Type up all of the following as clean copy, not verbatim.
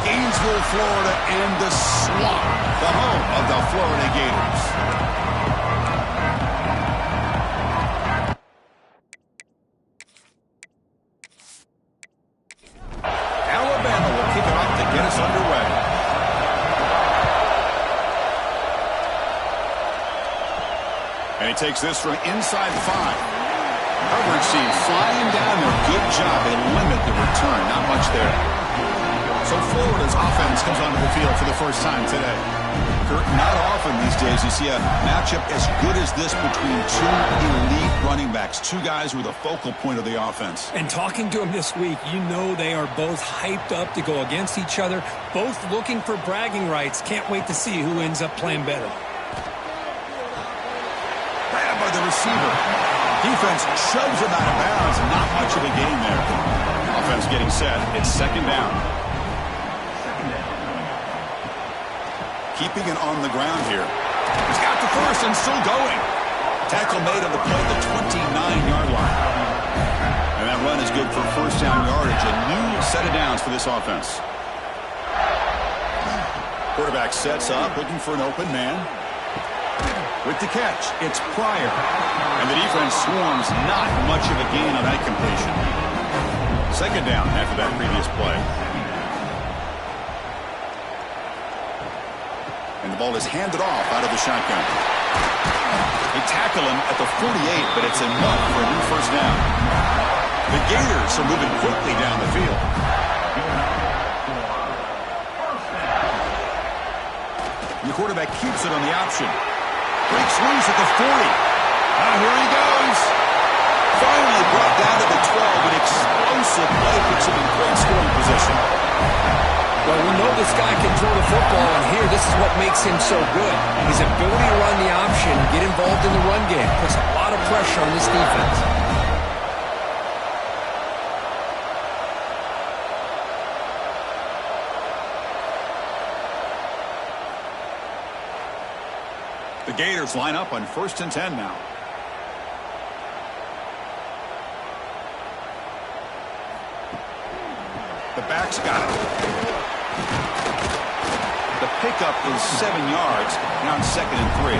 Gainesville, Florida, and the Swamp, the home of the Florida Gators. Alabama will kick it off to get us underway. And he takes this from inside 5. Coverage team flying down there. Good job. They limit the return. Not much there. So Florida's offense comes onto the field for the first time today. Kurt, not often these days you see a matchup as good as this between two elite running backs. Two guys who are the focal point of the offense. And talking to them this week, you know they are both hyped up to go against each other. Both looking for bragging rights. Can't wait to see who ends up playing better. Grabbed by the receiver. Defense shoves him out of bounds. Not much of a gain there. Offense getting set. It's second down. Keeping it on the ground here. He's got the first and still going. Tackle made on the play at the 29-yard line. And that run is good for first down yardage. A new set of downs for this offense. Quarterback sets up, looking for an open man. With the catch, it's Pryor. And the defense swarms. Not much of a gain on that completion. Second down after that previous play. And the ball is handed off out of the shotgun. They tackle him at the 48, but it's enough for a new first down. The Gators are moving quickly down the field. And the quarterback keeps it on the option. Breaks loose at the 40. Here he goes. Finally brought down to the 12. An explosive play puts him in great scoring position. Well, we know this guy can throw the football, and here, this is what makes him so good. His ability to run the option, get involved in the run game, puts a lot of pressure on this defense. The Gators line up on 1st and 10 now. The back's got it. The pickup is 7 yards. Now on 2nd and 3.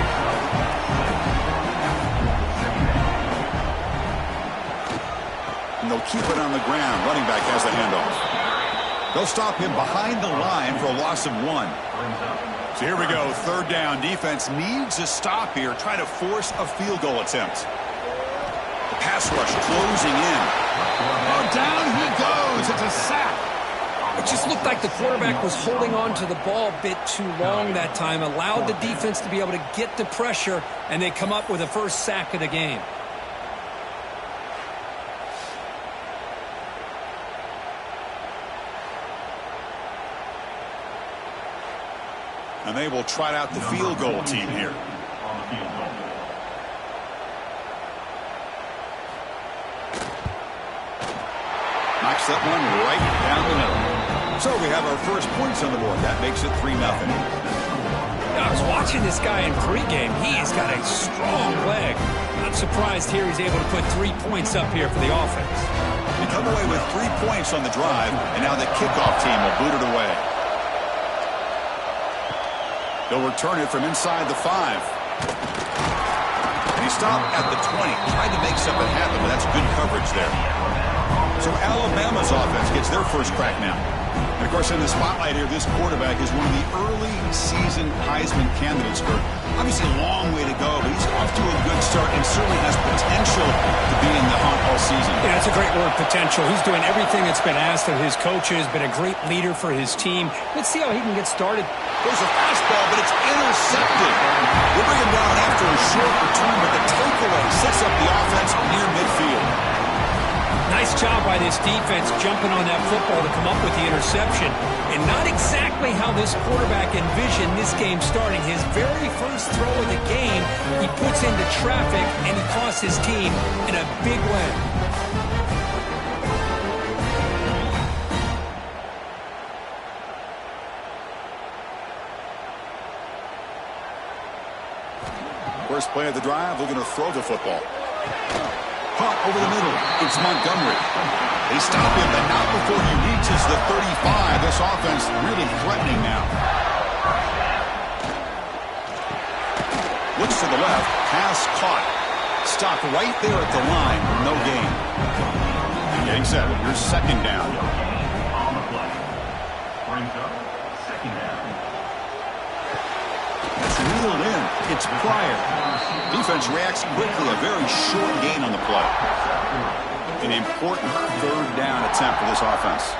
And they'll keep it on the ground. Running back has the handoff. They'll stop him behind the line for a loss of 1. So here we go, 3rd down. Defense needs a stop here. Try to force a field goal attempt. The pass rush closing in. Oh, down he goes. It's a sack. It just looked like the quarterback was holding on to the ball a bit too long that time. Allowed the defense to be able to get the pressure, and they come up with the first sack of the game. And they will trot out the field goal team here. Knocks that one right down the middle. So we have our first points on the board. That makes it 3-0. I was watching this guy in pregame. He's got a strong leg. Not surprised here he's able to put 3 points up here for the offense. They come away with 3 points on the drive, and now the kickoff team will boot it away. They'll return it from inside the 5. And he stopped at the 20. Tried to make something happen, but that's good coverage there. So Alabama's offense gets their first crack now. And, of course, in the spotlight here, this quarterback is one of the early season Heisman candidates. For obviously a long way to go, but he's off to a good start and certainly has potential to be in the hunt all season. Yeah, that's a great word, potential. He's doing everything that's been asked of his coaches, been a great leader for his team. Let's see how he can get started. There's a fastball, but it's intercepted. They bring him down after a short return, but the takeaway sets up the offense near midfield. Nice job by this defense jumping on that football to come up with the interception. And not exactly how this quarterback envisioned this game starting. His very first throw of the game, he puts into traffic, and he costs his team in a big way. First play of the drive, looking to throw the football. Caught over the middle. It's Montgomery. They stop him, but not before he reaches the 35. They'll this offense really threatening now. Looks to the left. Pass caught. Stopped right there at the line. No gain. Getting set. Here's second down. That's reeled in. It's Pryor. Defense reacts quickly. A very short gain on the play. An important third down attempt for this offense.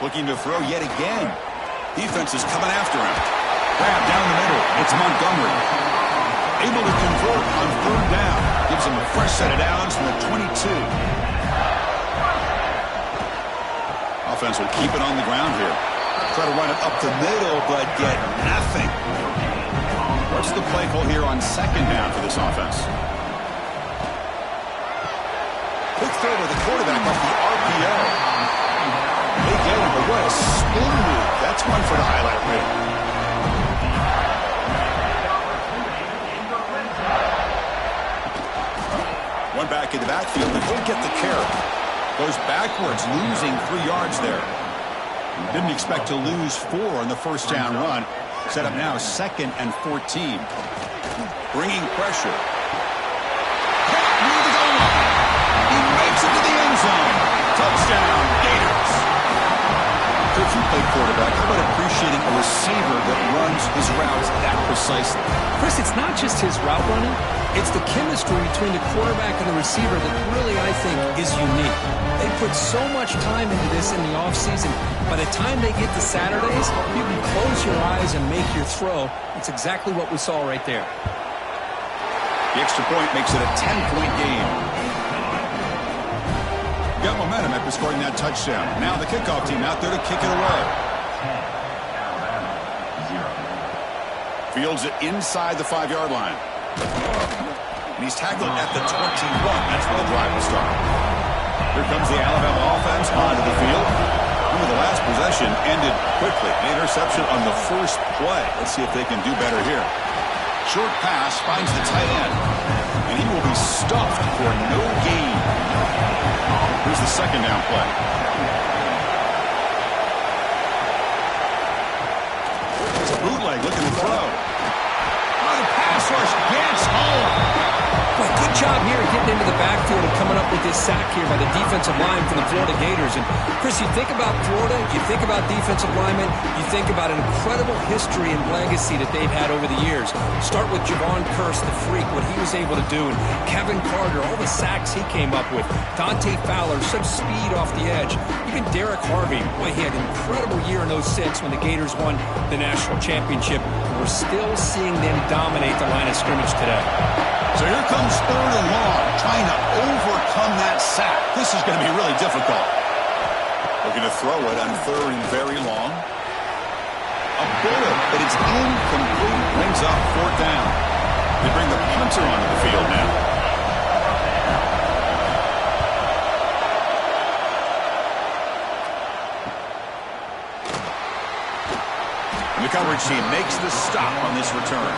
Looking to throw yet again. Defense is coming after him. Grab down the middle. It's Montgomery. Able to convert on third down. Gives him a fresh set of downs from the 22. Offense will keep it on the ground here. Try to run it up the middle, but get nothing. What's the play call here on second down for this offense? Quick throw to the quarterback off the RPO. They get him, but what a spin move. That's one for the highlight reel. One back in the backfield, and he'll get the carry. Goes backwards, losing 3 yards there. Didn't expect to lose 4 on the first down run. Set up now 2nd and 14. Bringing pressure. Caught near the goal line. He makes it to the end zone. Touchdown, Gators. If you play quarterback, how about appreciating a receiver that runs his routes that precisely? Chris, it's not just his route running. It's the chemistry between the quarterback and the receiver that really, I think, is unique. They put so much time into this in the offseason. By the time they get to Saturdays, you can close your eyes and make your throw. It's exactly what we saw right there. The extra point makes it a 10-point game. Got momentum after scoring that touchdown. Now the kickoff team out there to kick it away. Fields it inside the 5-yard line. And he's tackled at the 21. That's where the drive will start. Here comes the Alabama offense onto the field. The last possession ended quickly. An interception on the first play. Let's see if they can do better here. Short pass finds the tight end. And he will be stuffed for no gain. Here's the second down play. It's a bootleg looking to throw. Oh, the pass rush gets home. Well, good job here getting into the backfield and coming up with this sack here by the defensive line from the Florida Gators. And, Chris, you think about Florida, you think about defensive linemen, you think about an incredible history and legacy that they've had over the years. Start with Javon Kearse, the freak, what he was able to do, and Kevin Carter, all the sacks he came up with. Dante Fowler, such speed off the edge. Even Derek Harvey, boy, he had an incredible year in 06 when the Gators won the national championship. And we're still seeing them dominate the line of scrimmage today. So here comes third and long, trying to overcome that sack. This is going to be really difficult. Looking to throw it on third and very long. A bullet, but it's incomplete. Brings up fourth down. They bring the punter onto the field now. And the coverage team makes the stop on this return.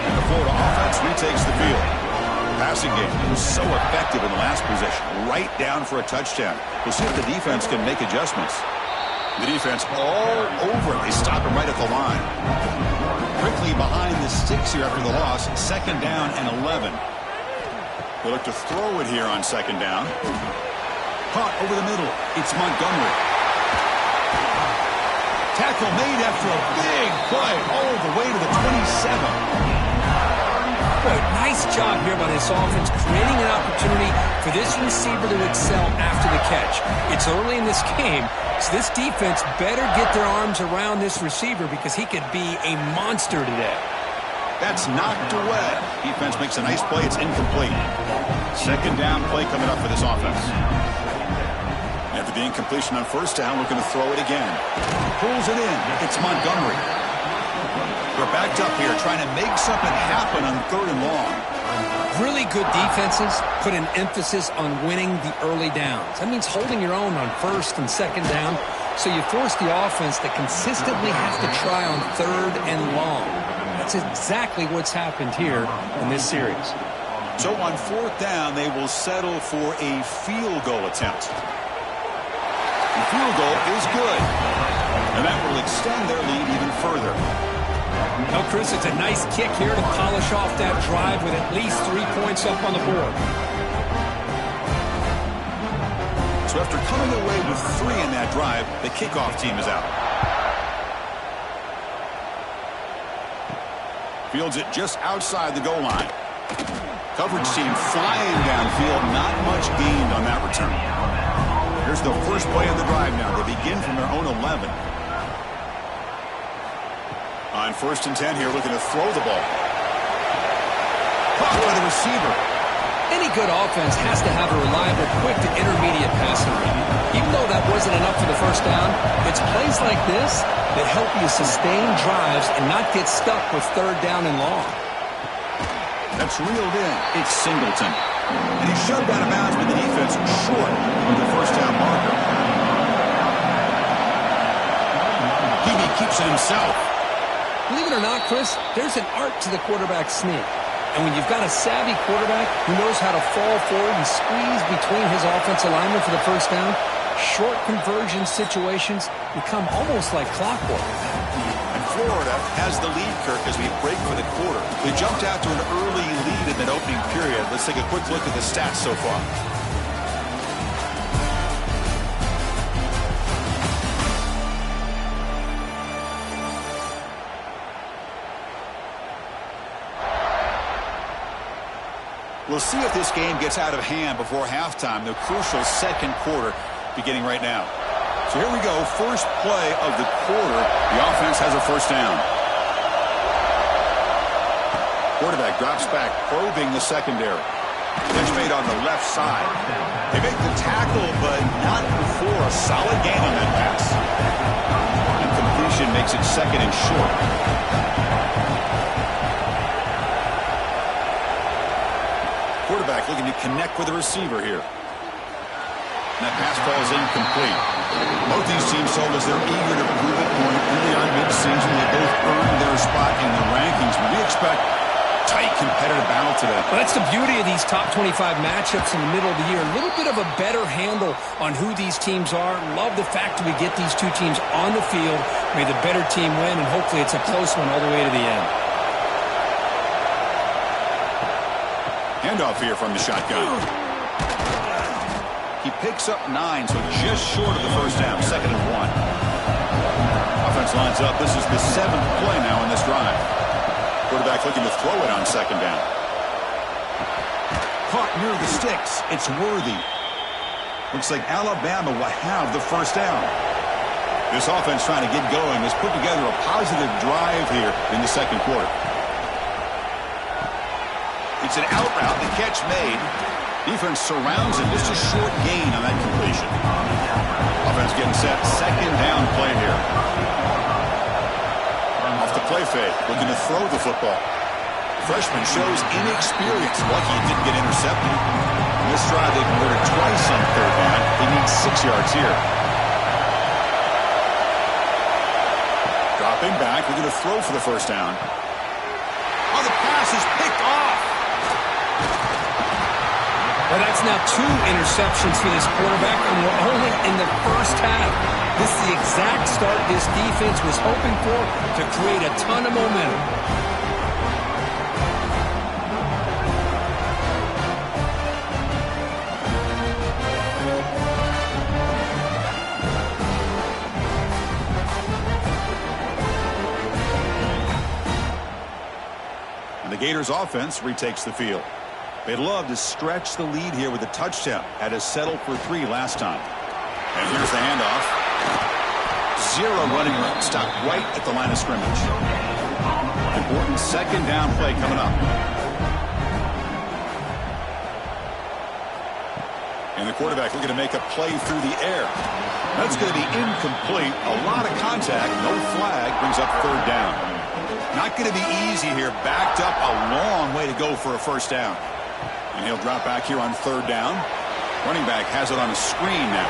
And the Florida offense retakes the field. The passing game was so effective in the last possession, right down for a touchdown. We'll see if the defense can make adjustments. The defense all over it. They stop him right at the line. Quickly behind the sticks here after the loss. 2nd down and 11. They look to throw it here on 2nd down. Caught over the middle. It's Montgomery. Tackle made after a big play all the way to the 27. Nice job here by this offense, creating an opportunity for this receiver to excel after the catch. It's early in this game, so this defense better get their arms around this receiver because he could be a monster today. That's knocked away. Defense makes a nice play. It's incomplete. 2nd down play coming up for this offense. After the incompletion on first down, looking to throw it again. Pulls it in. It's Montgomery. We're backed up here trying to make something happen on third and long. Really good defenses put an emphasis on winning the early downs. That means holding your own on first and 2nd down. So you force the offense to consistently have to try on third and long. That's exactly what's happened here in this series. So on 4th down, they will settle for a field goal attempt. The field goal is good. And that will extend their lead even further. Well, Chris, it's a nice kick here to polish off that drive with at least 3 points up on the board. So after coming away with 3 in that drive, the kickoff team is out. Fields it just outside the goal line. Coverage team flying downfield, not much gained on that return. Here's the first play of the drive now. They begin from their own 11. On 1st and 10 here, looking to throw the ball. Caught by the receiver. Any good offense has to have a reliable, quick to intermediate passing game. Even though that wasn't enough for the first down, it's plays like this that help you sustain drives and not get stuck with 3rd down and long. That's reeled in. It's Singleton. And he's shoved out of bounds with the defense short of the first down marker. He keeps it himself. Believe it or not, Chris, there's an art to the quarterback sneak. And when you've got a savvy quarterback who knows how to fall forward and squeeze between his offensive linemen for the first down, short conversion situations become almost like clockwork. And Florida has the lead, Kirk, as we break for the quarter. They jumped out to an early lead in that opening period. Let's take a quick look at the stats so far. We'll see if this game gets out of hand before halftime, the crucial second quarter beginning right now. So here we go, first play of the quarter. The offense has a first down. Quarterback drops back, probing the secondary. Pitch made on the left side. They make the tackle, but not before a solid gain on that pass. Incompletion makes it 2nd and short. Quarterback looking to connect with the receiver here. And that pass ball is incomplete. Both these teams told us they're eager to prove a point early on mid-season. They both earned their spot in the rankings. But we expect tight competitive battle today. Well, that's the beauty of these top 25 matchups in the middle of the year. A little bit of a better handle on who these teams are. Love the fact that we get these two teams on the field. May the better team win, and hopefully it's a close one all the way to the end. Handoff here from the shotgun. He picks up 9, so just short of the first down, 2nd and 1. Offense lines up. This is the 7th play now in this drive. Quarterback looking to throw it on 2nd down. Caught near the sticks. It's Worthy. Looks like Alabama will have the first down. This offense trying to get going has put together a positive drive here in the second quarter. It's an out route, the catch made. Defense surrounds him. Just a short gain on that completion. Offense getting set. 2nd down play here. Off the play fake, looking to throw the football. Freshman shows inexperience. Lucky it didn't get intercepted. In this drive, they converted twice on 3rd down. He needs 6 yards here. Dropping back, looking to throw for the first down. Oh, the pass is picked off. Well, that's now 2 interceptions for this quarterback, and we're only in the first half. This is the exact start this defense was hoping for to create a ton of momentum. And the Gators offense retakes the field. They'd love to stretch the lead here with a touchdown. Had to settle for 3 last time. And here's the handoff. 0 running room. Stopped right at the line of scrimmage. Important 2nd down play coming up. And the quarterback looking to make a play through the air. That's going to be incomplete. A lot of contact. No flag. Brings up 3rd down. Not going to be easy here. Backed up a long way to go for a first down. And he'll drop back here on 3rd down. Running back has it on a screen now.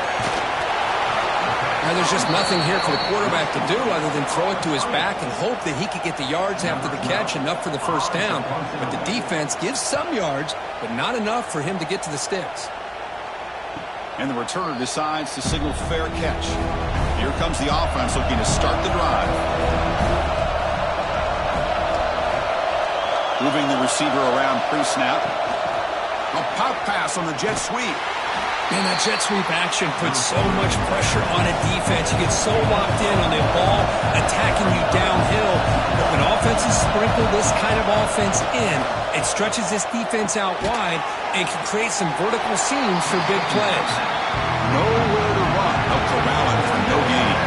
Now there's just nothing here for the quarterback to do other than throw it to his back and hope that he could get the yards after the catch, enough for the first down. But the defense gives some yards, but not enough for him to get to the sticks. And the returner decides to signal fair catch. Here comes the offense looking to start the drive. Moving the receiver around pre-snap. A pop pass on the jet sweep. And that jet sweep action puts so much pressure on a defense. You get so locked in on the ball attacking you downhill. But when offenses sprinkle this kind of offense in, it stretches this defense out wide and can create some vertical seams for big plays. Nowhere to run. No corralling for no gain.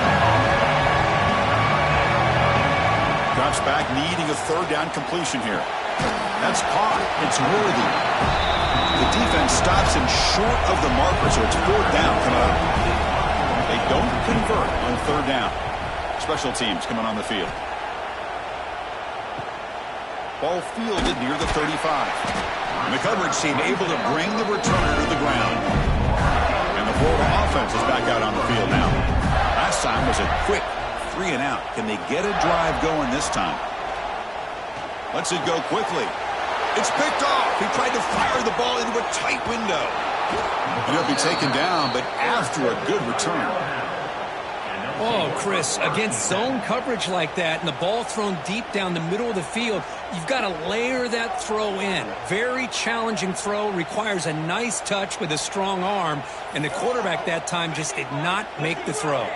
Drops back, needing a third down completion here. That's caught. It's worthy. The defense stops him short of the marker, so it's fourth down coming up. They don't convert on third down. Special teams coming on the field. Ball fielded near the 35. And the coverage team able to bring the returner to the ground. And the Florida offense is back out on the field now. Last time was a quick 3 and out. Can they get a drive going this time? Lets it go quickly. It's picked off. He tried to fire the ball into a tight window. And he'll be taken down, but after a good return. Oh, Chris, against zone coverage like that and the ball thrown deep down the middle of the field, you've got to layer that throw in. Very challenging throw, requires a nice touch with a strong arm, and the quarterback that time just did not make the throw.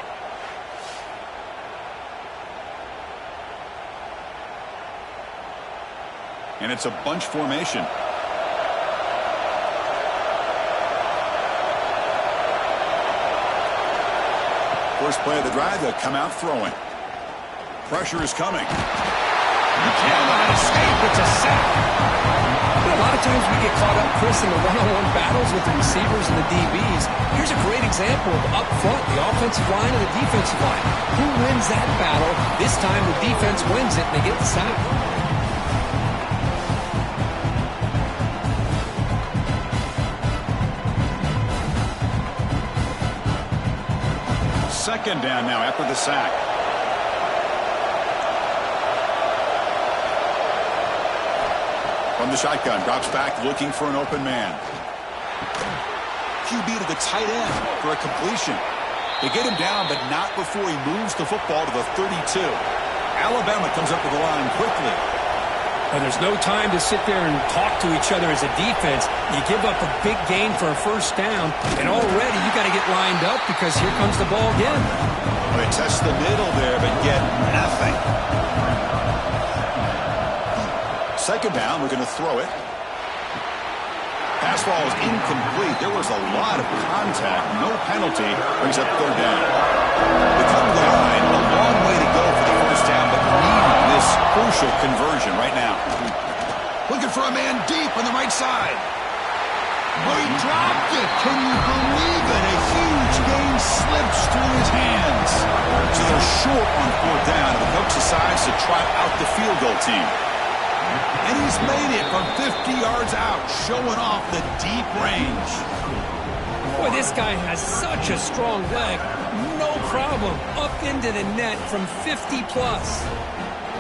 And it's a bunch formation. First play of the drive, they'll come out throwing. Pressure is coming. You cannot escape. It's a sack. A lot of times we get caught up, Chris, in the one-on-one battles with the receivers and the DBs. Here's a great example of up front, the offensive line and the defensive line. Who wins that battle? This time the defense wins it and they get the sack. Second down now after the sack. From the shotgun, drops back looking for an open man. QB to the tight end for a completion. They get him down, but not before he moves the football to the 32. Alabama comes up with the line quickly. And there's no time to sit there and talk to each other as a defense. You give up a big gain for a first down, and already you got to get lined up because here comes the ball again. Well, they test the middle there, but get nothing. Second down, we're going to throw it. Pass ball is incomplete. There was a lot of contact. No penalty. Brings up third down. They come to the line. A long way to go for the first down, but needing this crucial conversion right now. Looking for a man deep on the right side. Oh, he dropped it. Can you believe it? A huge gain slips through his hands. So they're short on fourth down, and the coach decides to trot out the field goal team. And he's made it from 50 yards out, showing off the deep range. Boy, this guy has such a strong leg. No problem. Up into the net from 50 plus.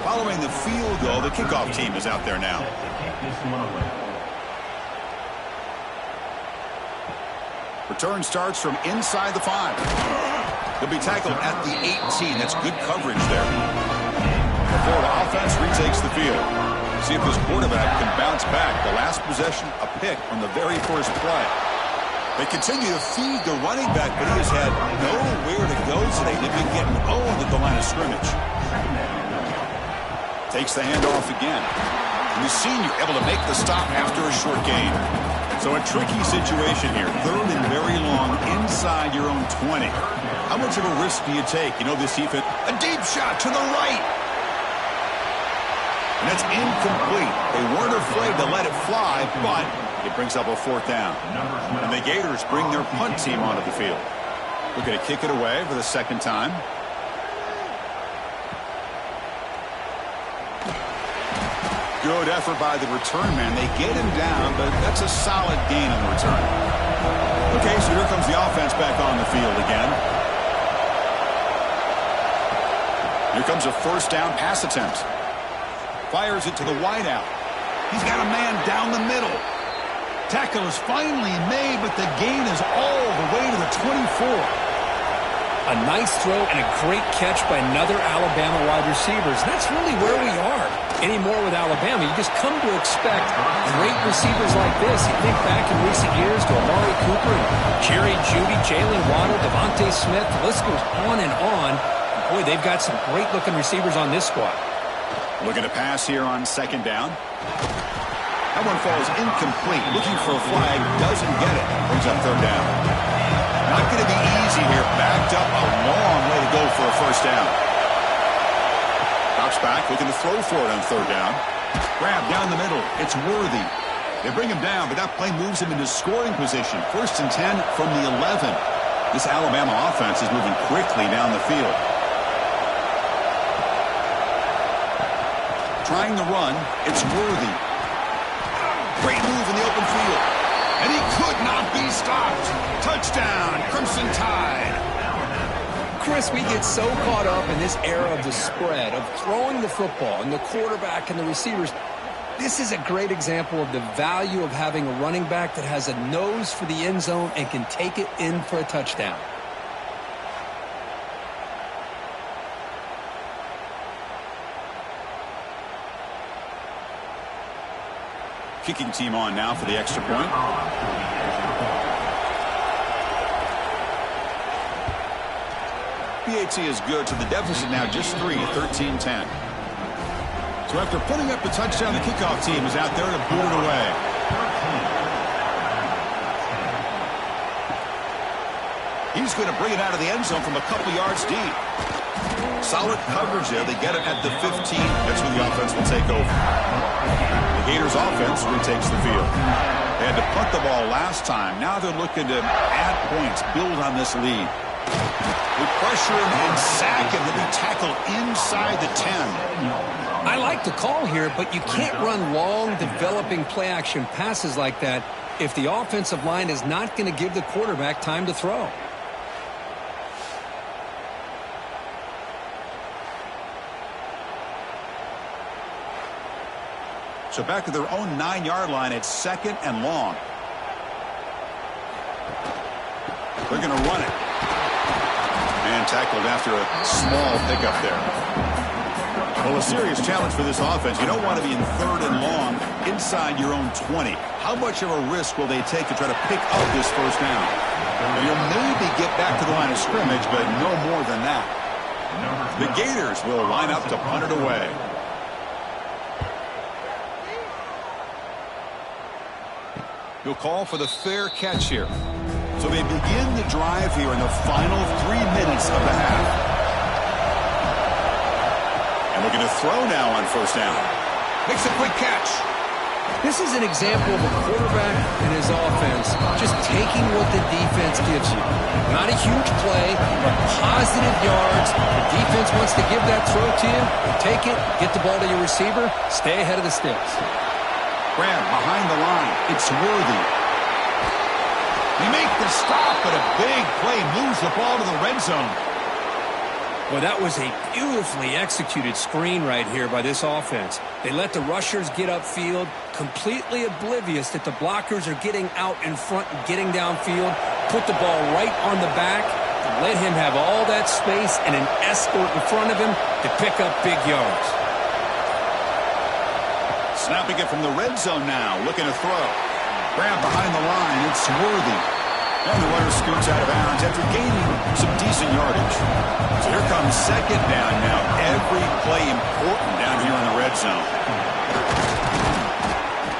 Following the field goal, the kickoff team is out there now. Return starts from inside the 5. He'll be tackled at the 18. That's good coverage there. The Florida offense retakes the field. See if this quarterback can bounce back. The last possession, a pick on the very first play. They continue to feed the running back, but he has had nowhere to go today. They've been getting owned at the line of scrimmage. Takes the handoff again. And the senior able to make the stop after a short gain. So a tricky situation here. Third and very long inside your own 20. How much of a risk do you take? You know this defense. A deep shot to the right. And it's incomplete. They weren't afraid to let it fly, but it brings up a fourth down. And the Gators bring their punt team onto the field. Looking to kick it away for the second time. Good effort by the return man. They get him down, but that's a solid gain on the return. Okay, so here comes the offense back on the field again. Here comes a first down pass attempt. Fires it to the wideout. He's got a man down the middle. Tackle is finally made, but the gain is all the way to the 24. A nice throw and a great catch by another Alabama wide receiver. That's really where we are anymore with Alabama. You just come to expect great receivers like this. You think back in recent years to Amari Cooper and Jerry Jeudy, Jalen Waddle, Devontae Smith. The list goes on and on. Boy, they've got some great-looking receivers on this squad. Looking to pass here on second down. That one falls incomplete. Looking for a flag. Doesn't get it. Brings up third down. Not going to be easy here. Backed up a long way to go for a first down. Drops back. Looking to throw for it on third down. Grab down the middle. It's Worthy. They bring him down, but that play moves him into scoring position. 1st and 10 from the 11. This Alabama offense is moving quickly down the field. Trying to run. It's Worthy. Great move in the open field. And he could not be stopped. Touchdown, Crimson Tide. Chris, we get so caught up in this era of the spread, of throwing the football and the quarterback and the receivers. This is a great example of the value of having a running back that has a nose for the end zone and can take it in for a touchdown. Kicking team on now for the extra point. PAT is good, so the deficit now just 3, 13-10. So after putting up the touchdown, the kickoff team is out there to boot it away. He's going to bring it out of the end zone from a couple yards deep. Solid coverage there. They get it at the 15. That's when the offense will take over. The Gators offense retakes the field. They had to punt the ball last time. Now they're looking to add points, build on this lead. They pressure him and sack him. He'll be tackled inside the 10. I like the call here, but you can't run long, developing play-action passes like that if the offensive line is not going to give the quarterback time to throw. So back to their own 9-yard line at 2nd and long. They're going to run it. And tackled after a small pickup there. Well, a serious challenge for this offense. You don't want to be in 3rd and long inside your own 20. How much of a risk will they take to try to pick up this first down? And you'll maybe get back to the line of scrimmage, but no more than that. The Gators will line up to punt it away. He'll call for the fair catch here. So they begin the drive here in the final 3 minutes of the half. And looking to throw now on first down. Makes a quick catch. This is an example of a quarterback and his offense just taking what the defense gives you. Not a huge play, but positive yards. The defense wants to give that throw to you. Take it, get the ball to your receiver, stay ahead of the sticks. Grab behind the line. It's Worthy. They make the stop, but a big play moves the ball to the red zone. Well, that was a beautifully executed screen right here by this offense. They let the rushers get upfield, completely oblivious that the blockers are getting out in front and getting downfield, put the ball right on the back, let him have all that space and an escort in front of him to pick up big yards. Snapping it from the red zone now, looking to throw. Grab behind the line, it's Worthy. And the runner scoots out of bounds after gaining some decent yardage. So here comes second down now. Every play important down here in the red zone.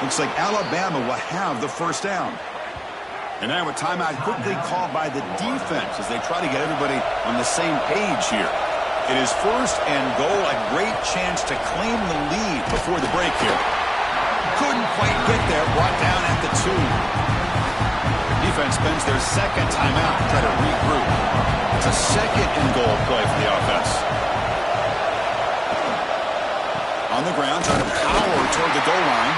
Looks like Alabama will have the first down. And now a timeout quickly called by the defense as they try to get everybody on the same page here. It is first and goal, a great chance to claim the lead before the break here. Couldn't quite get there, brought down at the 2. Defense spends their second timeout to try to regroup. It's a second and goal play for the offense. On the ground, trying to power toward the goal line.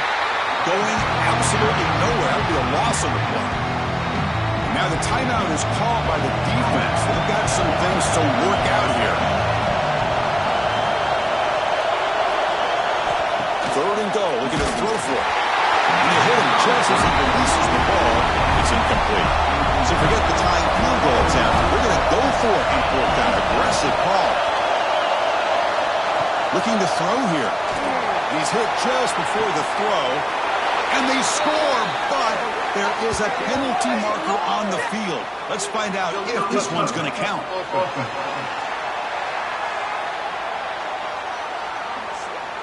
Going absolutely nowhere. That would be a loss of the play. And now the timeout is called by the defense. They've got some things to work out here. 3rd and goal, looking to throw for it. And you hit him just as he releases the Looking to throw here. He's hit just before the throw. And they score, but there is a penalty marker on the field. Let's find out if this one's going to count.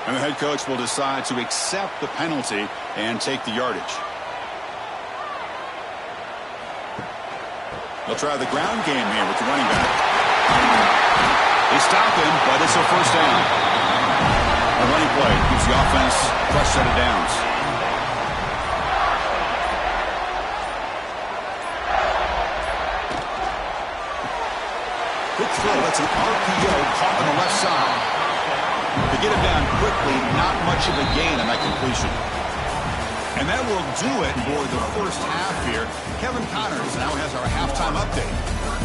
And the head coach will decide to accept the penalty and take the yardage. They'll try the ground game here with the running back. They stop him, but it's a first down. A running play gives the offense a fresh set of downs. Quick throw, that's an RPO caught on the left side. To get him down quickly, not much of a gain on that completion. And that will do it for the first half here. Kevin Connors now has our halftime update.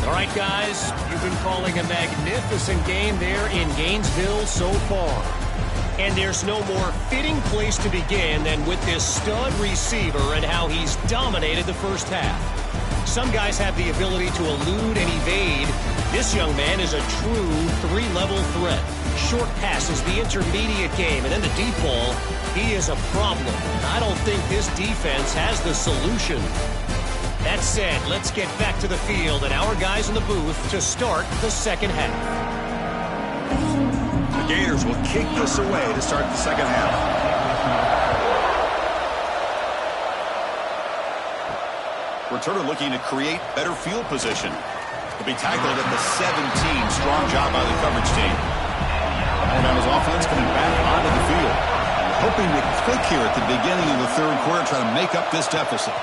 All right, guys, you've been calling a magnificent game there in Gainesville so far. And there's no more fitting place to begin than with this stud receiver and how he's dominated the first half. Some guys have the ability to elude and evade. This young man is a true three-level threat. Short passes, the intermediate game, and then the deep ball, he is a problem. And I don't think this defense has the solution. That said, let's get back to the field and our guys in the booth to start the second half. The Gators will kick this away to start the second half. Returner looking to create better field position. He'll be tackled at the 17. Strong job by the coverage team. Alabama's offense coming back onto the field. Hoping to click here at the beginning of the third quarter, try to make up this deficit.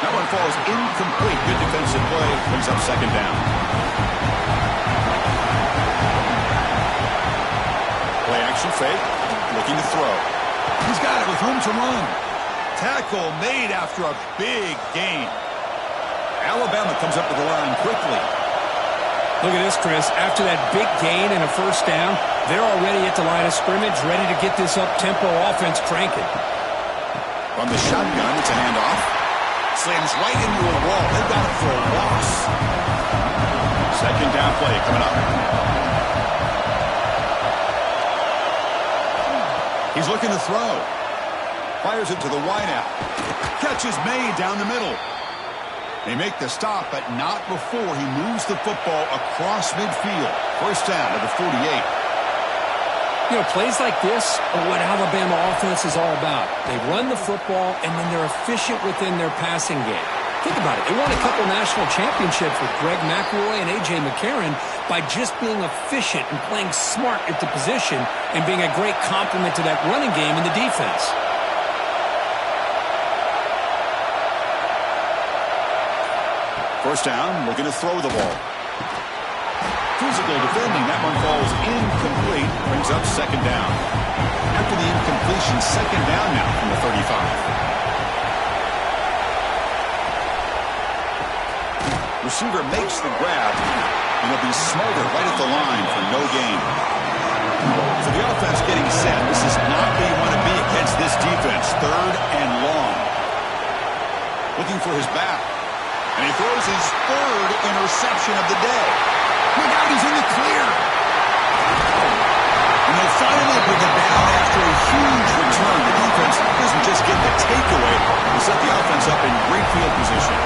That one falls incomplete. Good defensive play. Brings up second down. Play action fake. Looking to throw. He's got it with room to run. Tackle made after a big gain. Alabama comes up to the line quickly. Look at this, Chris. After that big gain and a first down, they're already at the line of scrimmage, ready to get this up-tempo offense cranking. From the shotgun, it's a handoff. Slams right into a wall. They've got it for a loss. Second down play coming up. He's looking to throw. Fires it to the wideout. Catch is made down the middle. They make the stop, but not before he moves the football across midfield. First down at the 48. You know, plays like this are what Alabama offense is all about. They run the football, and then they're efficient within their passing game. Think about it. They won a couple national championships with Greg McElroy and A.J. McCarron by just being efficient and playing smart at the position and being a great complement to that running game in the defense. First down, looking to throw the ball. Physical defending, that one falls incomplete, brings up second down. After the incompletion, second down now from the 35. Receiver makes the grab, and he'll be smothered right at the line for no gain. So the offense getting set. This is not where you want to be against this defense. Third and long. Looking for his back. And he throws his third interception of the day. Look out, he's in the clear. And they'll finally bring it down after a huge return. The defense doesn't just get the takeaway. They set the offense up in great field position.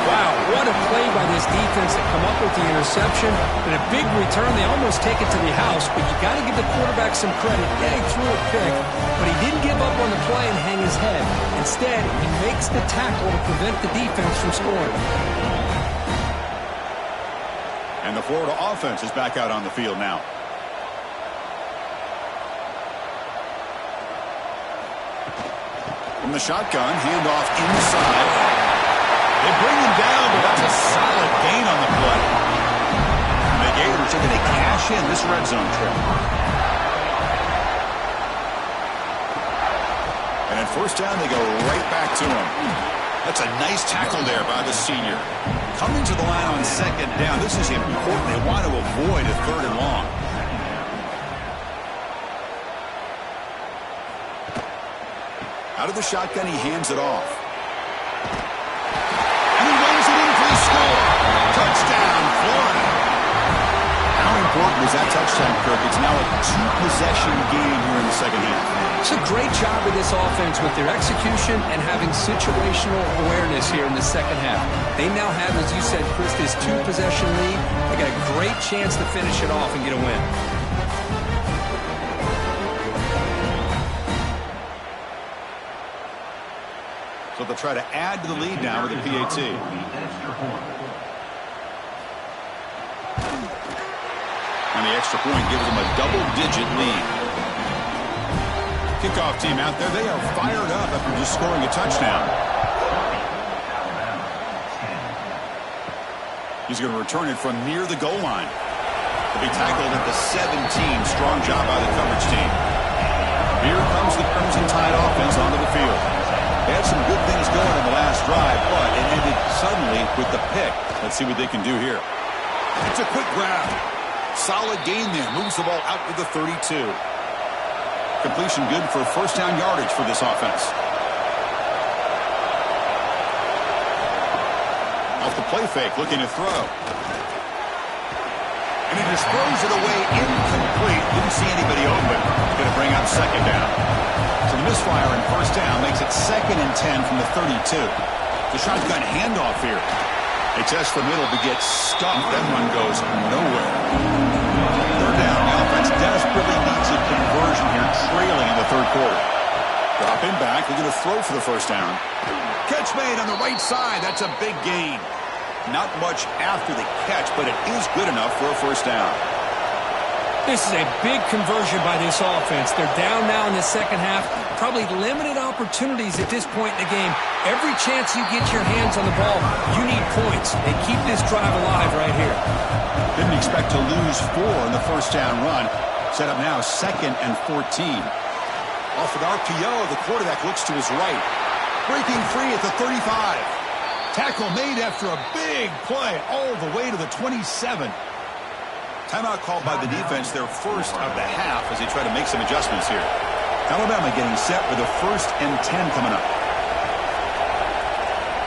Wow, what a play by this defense to come up with the interception. And a big return, they almost take it to the house, but you got to give the quarterback some credit. Yeah, he threw a pick, but he didn't give up on the play and hang his head. Instead, he makes the tackle to prevent the defense from scoring. And the Florida offense is back out on the field now. From the shotgun, handoff inside. They bring him down, but that's a solid gain on the play. And the Gators are going to cash in this red zone trip. And at first down, they go right back to him. That's a nice tackle there by the senior. Coming to the line on second down. This is important. They want to avoid a third and long. Out of the shotgun, he hands it off. And he runs it in for the score. Touchdown, Florida. How important is that touchdown, Kirk? It's Coach, a great job with this offense with their execution and having situational awareness here in the second half. They now have, as you said, Chris, this 2-possession lead. They got a great chance to finish it off and get a win. So they'll try to add to the lead now with a PAT. And the extra point gives them a double-digit lead. Kickoff team out there, they are fired up after just scoring a touchdown. He's going to return it from near the goal line. He'll be tackled at the 17. Strong job by the coverage team. Here comes the Crimson Tide offense onto the field. They had some good things going in the last drive, but it ended suddenly with the pick. Let's see what they can do here. It's a quick grab. Solid gain there. Moves the ball out to the 32. Completion good for first down yardage for this offense. Off the play fake, looking to throw. And he just throws it away incomplete. Didn't see anybody open. Going to bring up second down. So the misfire in first down makes it 2nd and 10 from the 32. The shotgun handoff here. They test the middle but get stuffed. That run goes nowhere. Third down. The offense desperately needs a conversion here, trailing in the third quarter. Dropping back. They're going to throw for the first down. Catch made on the right side. That's a big gain. Not much after the catch, but it is good enough for a first down. This is a big conversion by this offense. They're down now in the second half. Probably limited opportunities at this point in the game. Every chance you get your hands on the ball, you need points. And keep this drive alive right here. Didn't expect to lose 4 in the first down run. Set up now 2nd and 14. Off an RPO, the quarterback looks to his right. Breaking free at the 35. Tackle made after a big play all the way to the 27. Timeout called by the defense, their first of the half, as they try to make some adjustments here. Alabama getting set with a 1st and 10 coming up.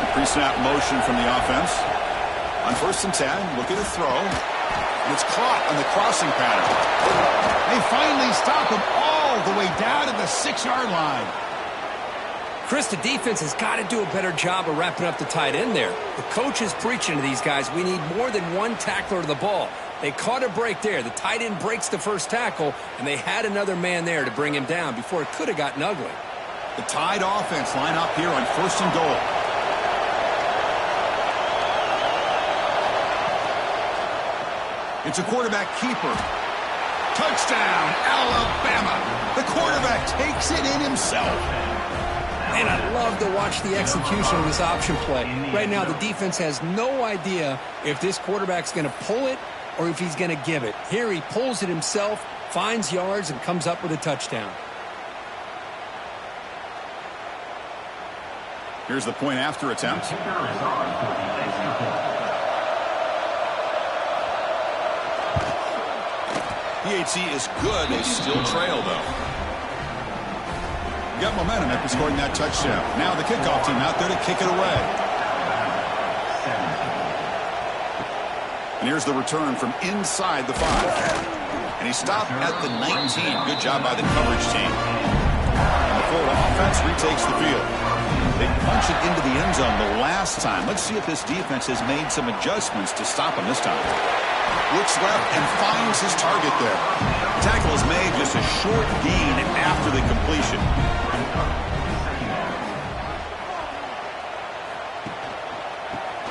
The pre-snap motion from the offense. On 1st and 10, looking to throw. And it's caught on the crossing pattern. They finally stop him all the way down to the 6-yard line. Chris, the defense has got to do a better job of wrapping up the tight end there. The coach is preaching to these guys, we need more than one tackler to the ball. They caught a break there. The tight end breaks the first tackle, and they had another man there to bring him down before it could have gotten ugly. The Tide offense line up here on 1st and goal. It's a quarterback keeper. Touchdown, Alabama. The quarterback takes it in himself. And I love to watch the execution of this option play. Right now, the defense has no idea if this quarterback's going to pull it or if he's going to give it. Here he pulls it himself, finds yards, and comes up with a touchdown. Here's the point after attempt. PAT is good. They still trail, though. Got momentum after scoring that touchdown. Now the kickoff team out there to kick it away. And here's the return from inside the 5. And he stopped at the 19. Good job by the coverage team. And the Florida offense retakes the field. They punch it into the end zone the last time. Let's see if this defense has made some adjustments to stop him this time. Looks left and finds his target there. The tackle is made, just a short gain after the completion.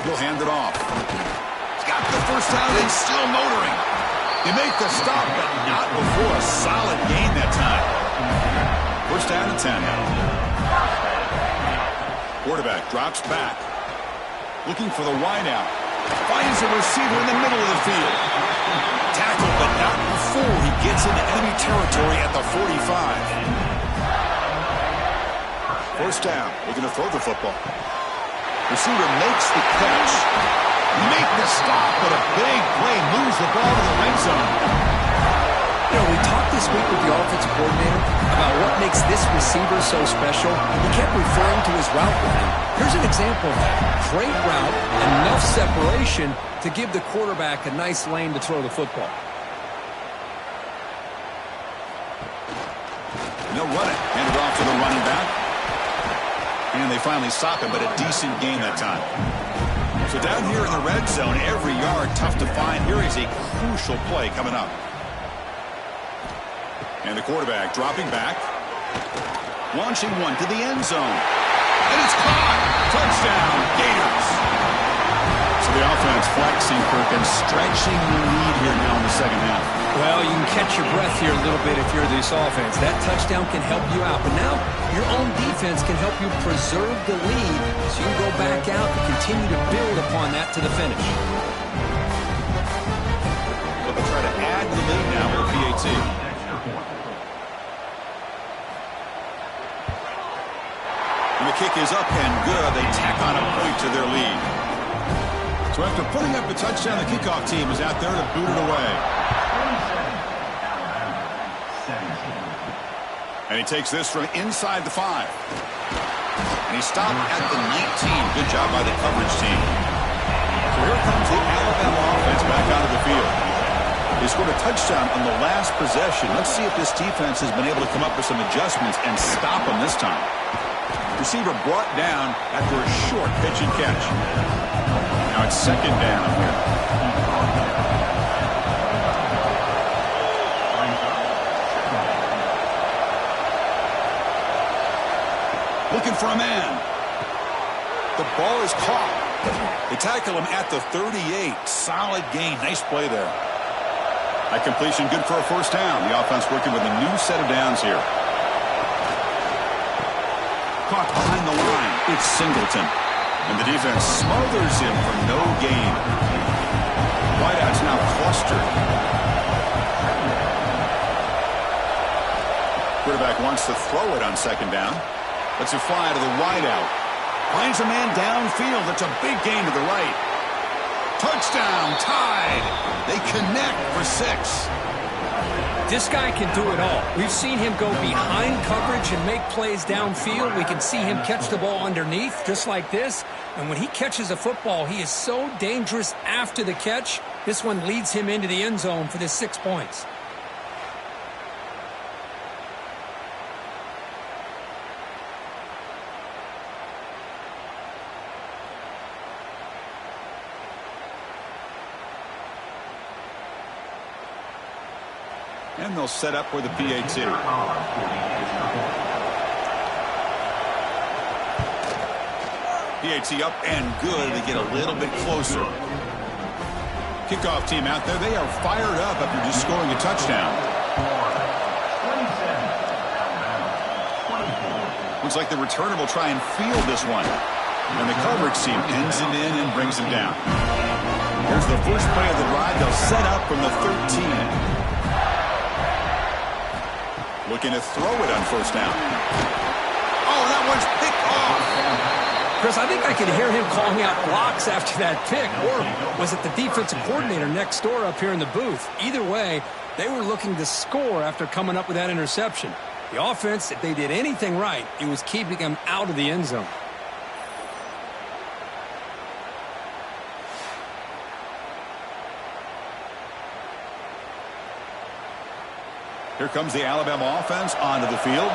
He'll hand it off. He's got the first down and still motoring. They make the stop, but not before a solid gain that time. First down and 10. Quarterback drops back. Looking for the wideout. Finds a receiver in the middle of the field. Tackle, but not before he gets into enemy territory at the 45. First down. Looking to throw the football. Receiver makes the catch. Make the stop, but a big play moves the ball to the red zone. You know, we talked this week with the offensive coordinator about what makes this receiver so special. He kept referring to his route running. Here's an example of that. Great route, enough separation to give the quarterback a nice lane to throw the football. And they'll run it. And for the running back. And they finally stop him, but a decent gain that time. So down here in the red zone, every yard tough to find. Here is a crucial play coming up. And the quarterback dropping back. Launching one to the end zone. And it's caught. Touchdown, Gators. So the offense flexing, Kirk, and stretching the lead here now in the second half. Well, you can catch your breath here a little bit if you're this offense. That touchdown can help you out. But now your own defense can help you preserve the lead so you can go back out and continue to build upon that to the finish. So they'll try to add to the lead now with a PAT. And the kick is up and good. They tack on a point to their lead. So after putting up a touchdown, the kickoff team is out there to boot it away. And he takes this from inside the 5. And he stopped at the 19. Good job by the coverage team. So here comes the Alabama offense back out of the field. They scored a touchdown on the last possession. Let's see if this defense has been able to come up with some adjustments and stop them this time. Receiver brought down after a short pitch and catch. Now it's second down here. Looking for a man. The ball is caught. They tackle him at the 38. Solid gain. Nice play there. That completion good for a first down. The offense working with a new set of downs here. Caught behind the line. It's Singleton. And the defense smothers him for no gain. Wideout's now clustered. Quarterback wants to throw it on second down. Lets it fly to the wideout. Finds a man downfield. That's a big gain to the right. Touchdown, tied. They connect for 6. This guy can do it all. We've seen him go behind coverage and make plays downfield. We can see him catch the ball underneath just like this. And when he catches a football, he is so dangerous after the catch. This one leads him into the end zone for the 6 points. And they'll set up for the PAT. PAT up and good. They get a little bit closer. Kickoff team out there. They are fired up after just scoring a touchdown. Looks like the returner will try and field this one. And the coverage team pins it in and brings him down. Here's the first play of the drive. They'll set up from the 13. Looking to throw it on first down. Oh, that one's picked off. Chris, I think I could hear him calling out blocks after that pick. Or was it the defensive coordinator next door up here in the booth? Either way, they were looking to score after coming up with that interception. The offense, if they did anything right, it was keeping them out of the end zone. Here comes the Alabama offense onto the field.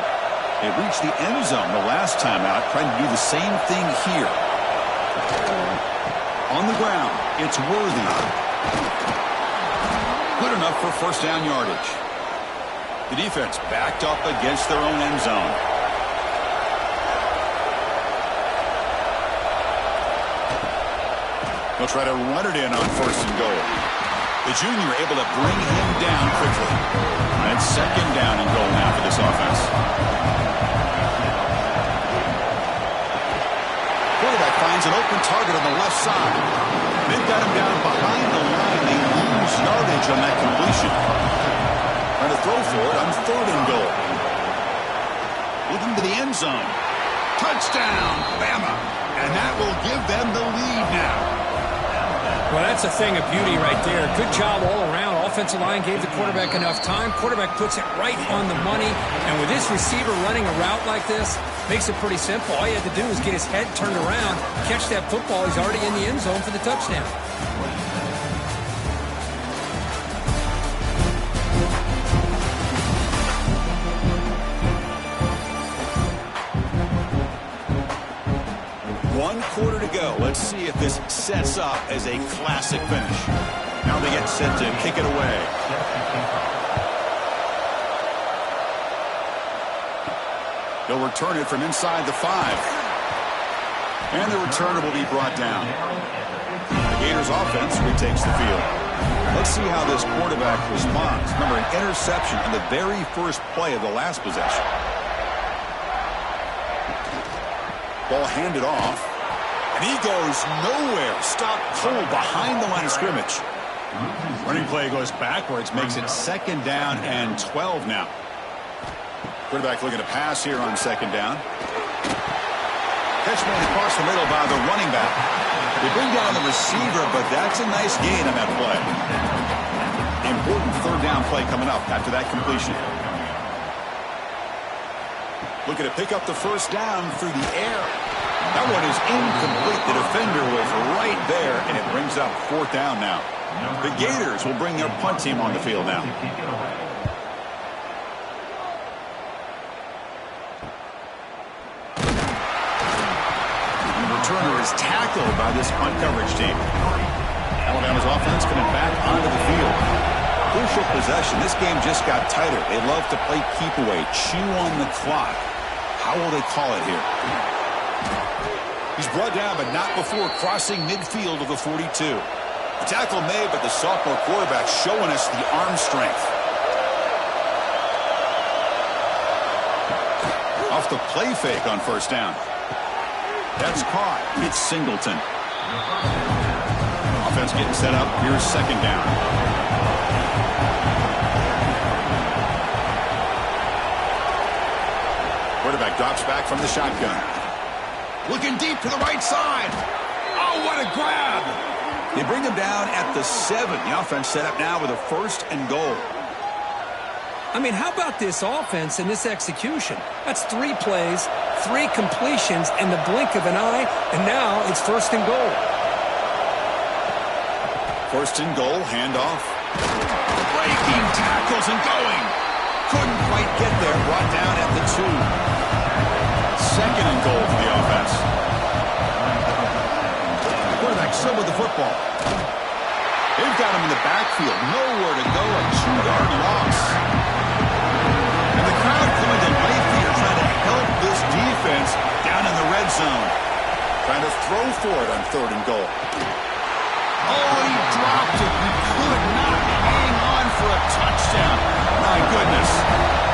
They reached the end zone the last time out, trying to do the same thing here. On the ground, it's Worthy. Good enough for first down yardage. The defense backed up against their own end zone. They'll try to run it in on first and goal. The junior able to bring him down quickly. And second down and goal now for this offense. Quarterback finds an open target on the left side. They've got him down behind the line. They lose yardage on that completion. Trying to throw for it on third and goal. Looking to the end zone. Touchdown, Bama. And that will give them the lead now. Well, that's a thing of beauty right there. Good job all around. Offensive line gave the quarterback enough time. Quarterback puts it right on the money. And with this receiver running a route like this, makes it pretty simple. All you had to do was get his head turned around, catch that football. He's already in the end zone for the touchdown. go. Let's see if this sets up as a classic finish. Now they get set to kick it away. They'll return it from inside the 5. And the returner will be brought down. The Gators offense retakes the field. Let's see how this quarterback responds. Remember, an interception on the very first play of the last possession. Ball handed off. And he goes nowhere. Stopped cold behind the line of scrimmage. Running play goes backwards, makes it 2nd down and 12 now. Quarterback looking to pass here on 2nd down. Catch made across the middle by the running back. They bring down the receiver, but that's a nice gain on that play. Important 3rd down play coming up after that completion. Looking to pick up the 1st down through the air. That one is incomplete. The defender was right there, and it brings up 4th down now. The Gators will bring their punt team on the field now. Returner is tackled by this punt coverage team. Alabama's offense coming back onto the field. Crucial possession. This game just got tighter. They love to play keep away, chew on the clock. How will they call it here? He's brought down, but not before crossing midfield of the 42. The tackle made, but the sophomore quarterback showing us the arm strength. Off the play fake on 1st down. That's caught. It's Singleton. Offense getting set up. Here's 2nd down. Quarterback drops back from the shotgun. Looking deep to the right side. Oh, what a grab. They bring him down at the 7. The offense set up now with a 1st and goal. I mean, how about this offense and this execution? That's 3 plays, 3 completions in the blink of an eye, and now it's 1st and goal. 1st and goal, handoff. Breaking tackles and going. Couldn't quite get there, brought down at the 2. 2nd and goal for the offense. Quarterback still with the football. They've got him in the backfield. Nowhere to go, a 2-yard loss. And the crowd coming to Mayfield trying to help this defense down in the red zone. Trying to throw for it on 3rd and goal. Oh, he dropped it. He could not hang on for a touchdown. My goodness.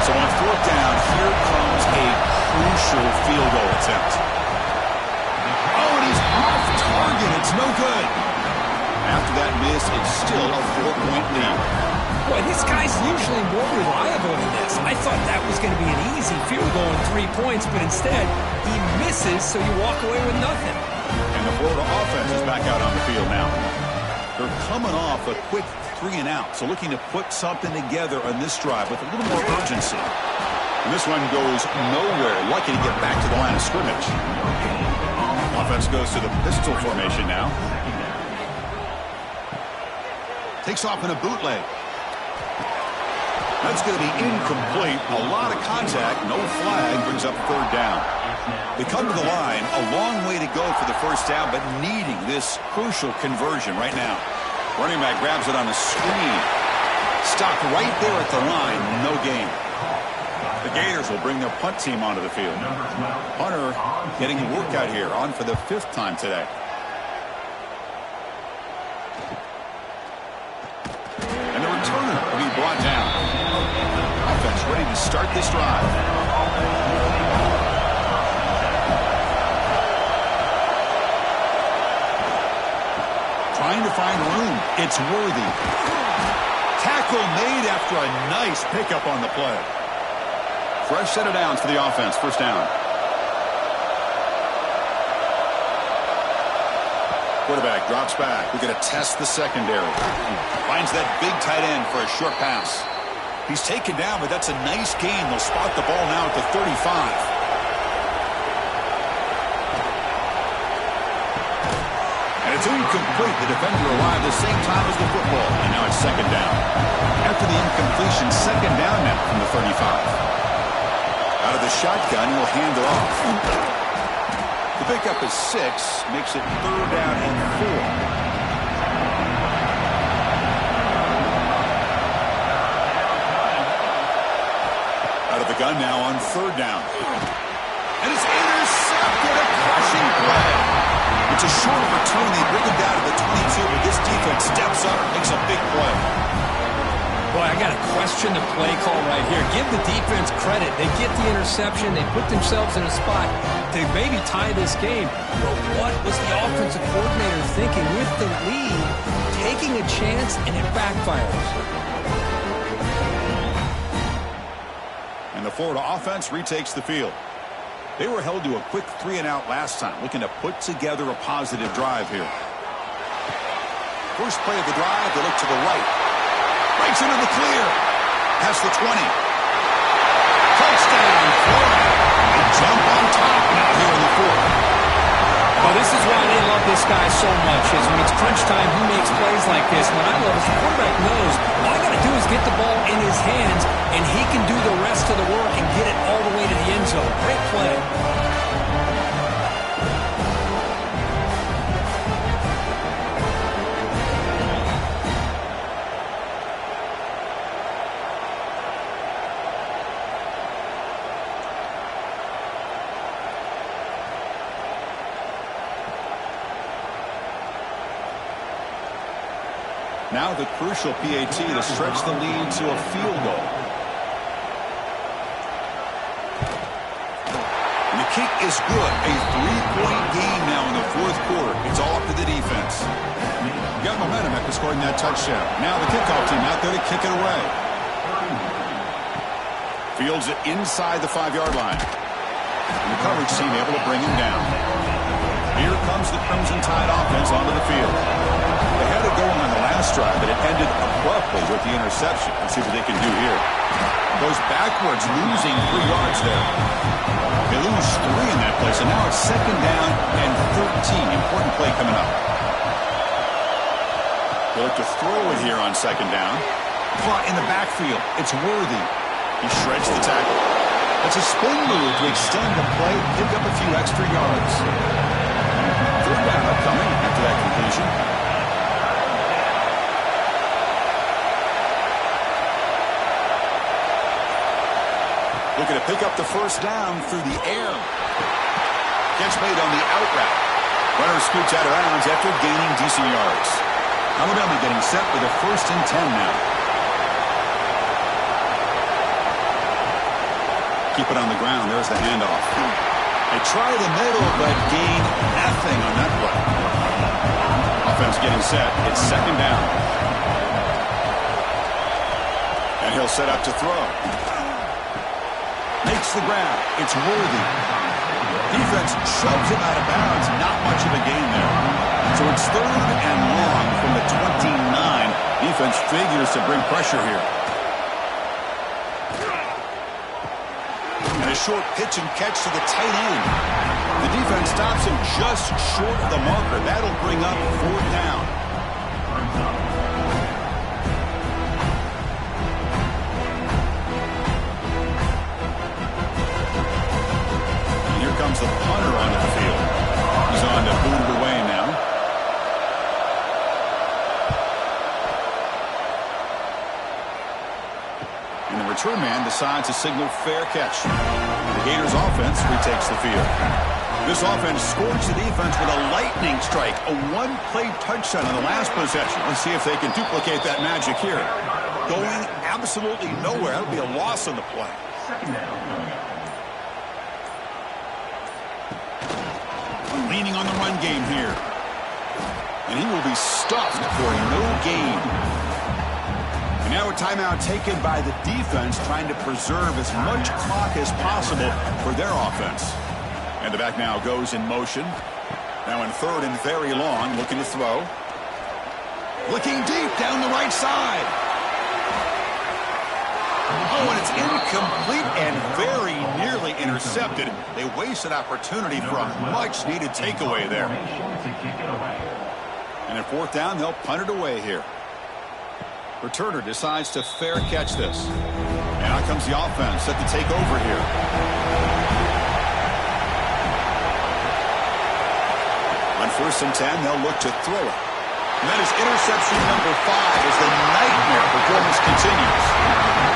So on 4th down, here comes a crucial field goal attempt. Oh, and he's off target. It's no good. After that miss, it's still a 4-point lead. Boy, this guy's usually more reliable than this. I thought that was going to be an easy field goal and 3 points, but instead, he misses, so you walk away with nothing. And the Florida offense is back out on the field now. They're coming off a quick 3-and-out, so looking to put something together on this drive with a little more urgency. And this one goes nowhere. Lucky to get back to the line of scrimmage. Offense goes to the pistol formation now. Takes off in a bootleg. That's going to be incomplete. A lot of contact. No flag. Brings up 3rd down. They come to the line. A long way to go for the 1st down, but needing this crucial conversion right now. Running back grabs it on a screen. Stopped right there at the line. No gain. The Gators will bring their punt team onto the field. Hunter getting a workout here. On for the 5th time today. And the returner will be brought down. Offense ready to start this drive. Trying to find room. It's Worthy. Tackle made after a nice pickup on the play. Fresh set of downs for the offense. 1st down. Quarterback drops back. We're going to test the secondary. Finds that big tight end for a short pass. He's taken down, but that's a nice gain. They'll spot the ball now at the 35. And it's incomplete. The defender arrived the same time as the football. And now it's 2nd down. After the incompletion, 2nd down now from the 35. Out of the shotgun, he'll hand it off. The pickup is 6, makes it 3rd down and 4. Out of the gun now on 3rd down. And it's intercepted, a crushing play. It's a short return. They bring him down to the 22, but this defense steps up and makes a big play. Boy, I got to question the play call right here. Give the defense credit. They get the interception. They put themselves in a spot to maybe tie this game. But what was the offensive coordinator thinking with the lead, taking a chance, and it backfires? And the Florida offense retakes the field. They were held to a quick 3-and-out last time, looking to put together a positive drive here. First play of the drive, they look to the right. Breaks into the clear. Past the 20. Touchdown, Florida. They jump on top now here in the 4th. Well, this is why they love this guy so much, is when it's crunch time, he makes plays like this. What I love is the quarterback knows all I got to do is get the ball in his hands, and he can do the rest of the work and get it all the way to the end zone. Great play. Now the crucial PAT to stretch the lead to a field goal. And the kick is good. A 3-point game now in the 4th quarter. It's all up to the defense. You got momentum after scoring that touchdown. Now the kickoff team out there to kick it away. Fields it inside the 5-yard line. And the coverage team able to bring him down. Here comes the Crimson Tide offense onto the field. They had it going on the last drive, but it ended abruptly with the interception. Let's see what they can do here. Goes backwards, losing 3 yards there. They lose 3 in that play, so now it's 2nd down and 13. Important play coming up. They look to throw it here on 2nd down. Caught in the backfield. It's Worthy. He shreds the tackle. It's a spin move to extend the play, pick up a few extra yards. 3rd down upcoming after that completion. Looking to pick up the 1st down through the air. Catch made on the out route. Runner scoots out of bounds after gaining decent yards. Alabama getting set with a 1st and 10 now. Keep it on the ground. There's the handoff. They try the middle, but gain nothing on that play. Offense getting set. It's 2nd down. And he'll set up to throw. Makes the ground. It's Worthy. Defense shoves him out of bounds. Not much of a gain there. So it's 3rd and long from the 29. Defense figures to bring pressure here. And a short pitch and catch to the tight end. The defense stops him just short of the marker. That'll bring up 4th down. Comes the punter onto the field. He's on to boot it away now. And the return man decides to signal fair catch. The Gators offense retakes the field. This offense scores the defense with a lightning strike. A 1-play touchdown on the last possession. Let's see if they can duplicate that magic here. Going absolutely nowhere. That'll be a loss on the play. Leaning on the run game here. And he will be stuffed for no gain. And now a timeout taken by the defense, trying to preserve as much clock as possible for their offense. And the back now goes in motion. Now in 3rd and very long, looking to throw. Looking deep down the right side. Oh, and it's incomplete and very nearly intercepted. They wasted opportunity for a much-needed takeaway there. And at 4th down, they'll punt it away here. Returner decides to fair catch this. And out comes the offense set to take over here. 1st and 10, they'll look to throw it. And that is interception number 5 as the nightmare performance continues.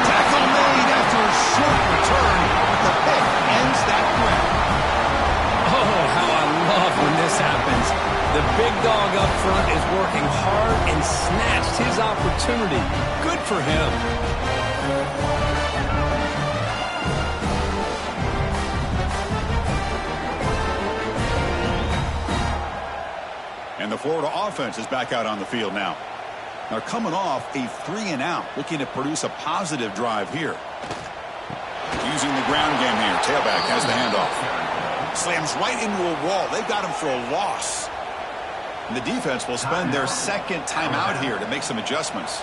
Tackle made after a short return, but the pick ends that threat. Oh, how I love when this happens. The big dog up front is working hard and snatched his opportunity. Good for him. And the Florida offense is back out on the field now. They're coming off a 3-and-out, looking to produce a positive drive here. Using the ground game here. Tailback has the handoff. Slams right into a wall. They've got him for a loss. And the defense will spend their second timeout here to make some adjustments.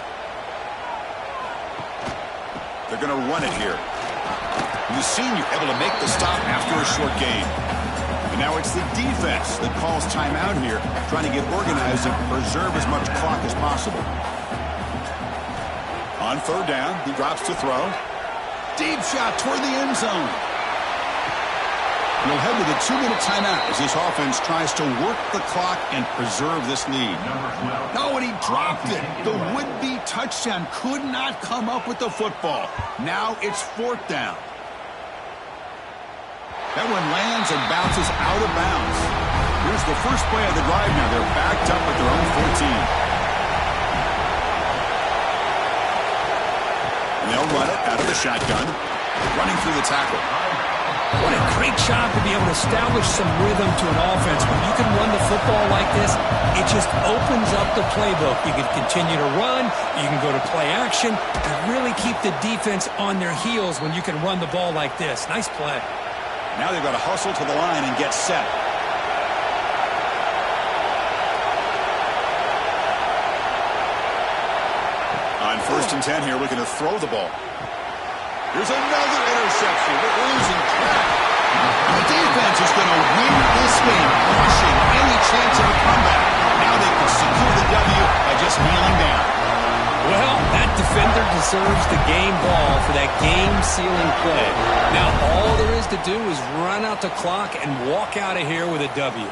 They're going to run it here. And the senior able to make the stop after a short gain. And now it's the defense that calls timeout here, trying to get organized and preserve as much clock as possible. On 3rd down, he drops to throw. Deep shot toward the end zone. We'll head to the 2-minute timeout as this offense tries to work the clock and preserve this lead. No, and he dropped it. The would-be touchdown could not come up with the football. Now it's 4th down. That one lands and bounces out of bounds. Here's the first play of the drive now. They're backed up at their own 14. And they'll run it out of the shotgun, running through the tackle. What a great job to be able to establish some rhythm to an offense. When you can run the football like this, it just opens up the playbook. You can continue to run. You can go to play action. And really keep the defense on their heels when you can run the ball like this. Nice play. Now they've got to hustle to the line and get set. On 1st and 10 here, looking to throw the ball. Here's another interception. They're losing track. And the defense is going to win this game, crushing any chance of a comeback. Now they can secure the W by just kneeling down. Well, that defender deserves the game ball for that game-sealing play. Now all there is to do is run out the clock and walk out of here with a W.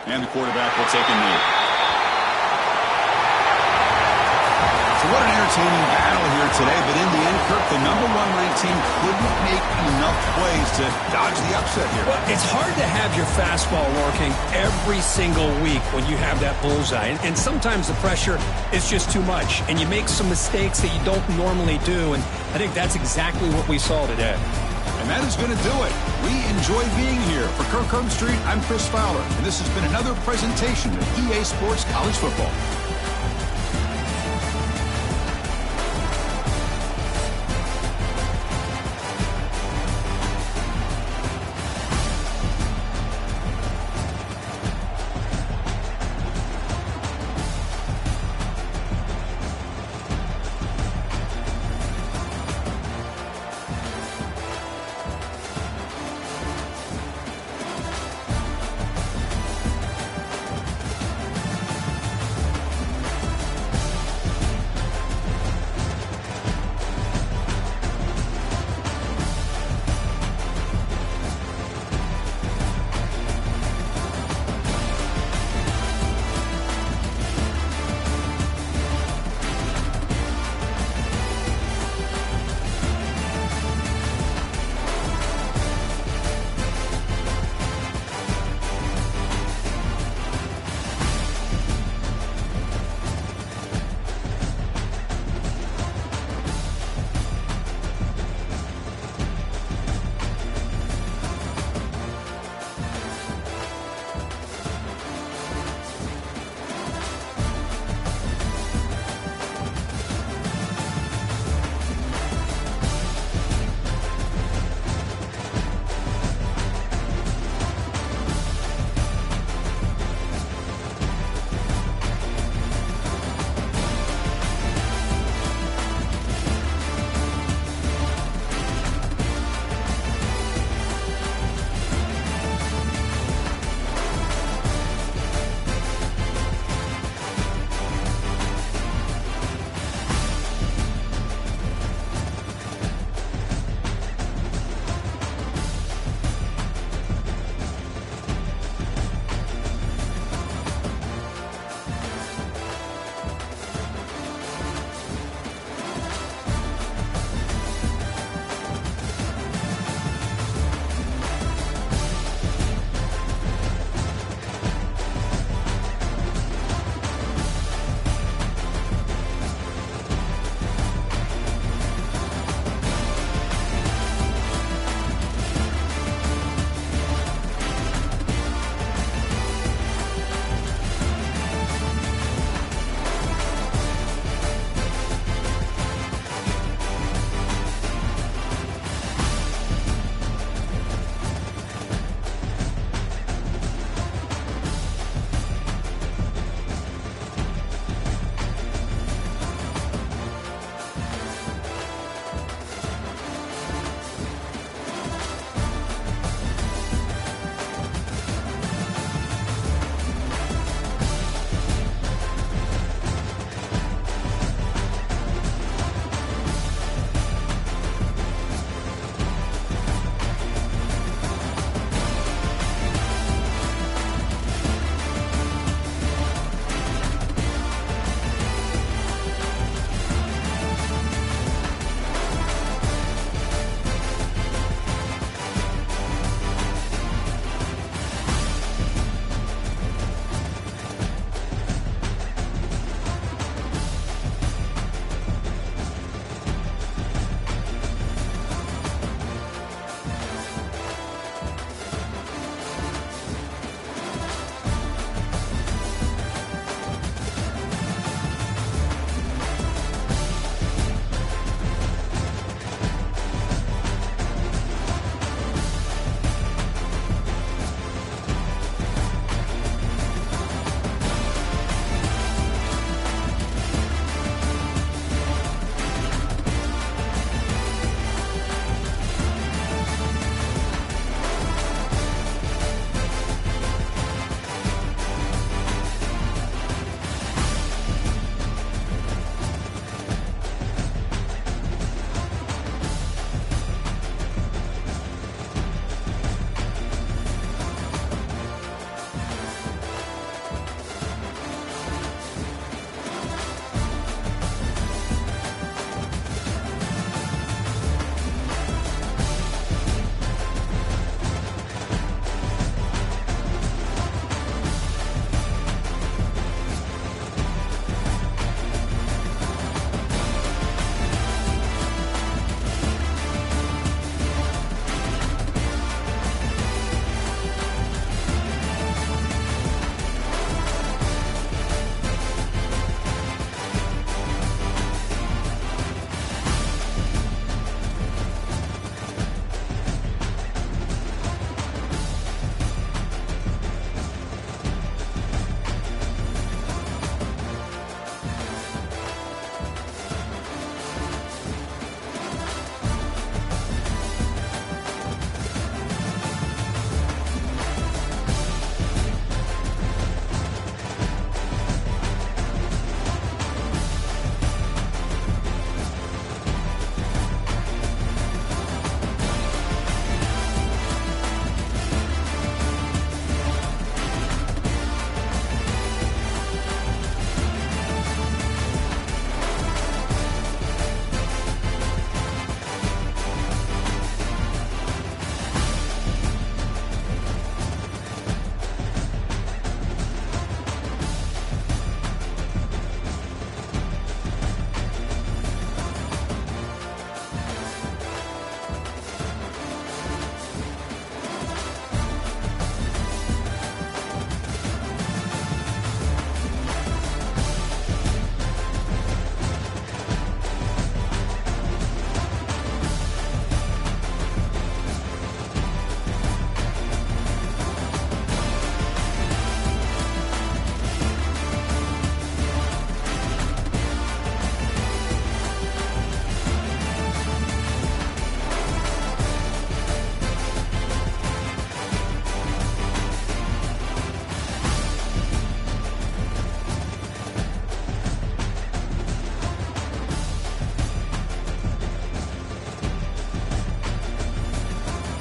And the quarterback will take a knee. So what an entertaining battle here today. But in the end, Kirk, the #1 ranked team couldn't make enough plays to dodge the upset here. Well, it's hard to have your fastball working every single week when you have that bullseye. And sometimes the pressure is just too much. And you make some mistakes that you don't normally do. And I think that's exactly what we saw today. And that is going to do it. We enjoy being here. For Kirk Herbstreit, I'm Chris Fowler. And this has been another presentation of EA Sports College Football.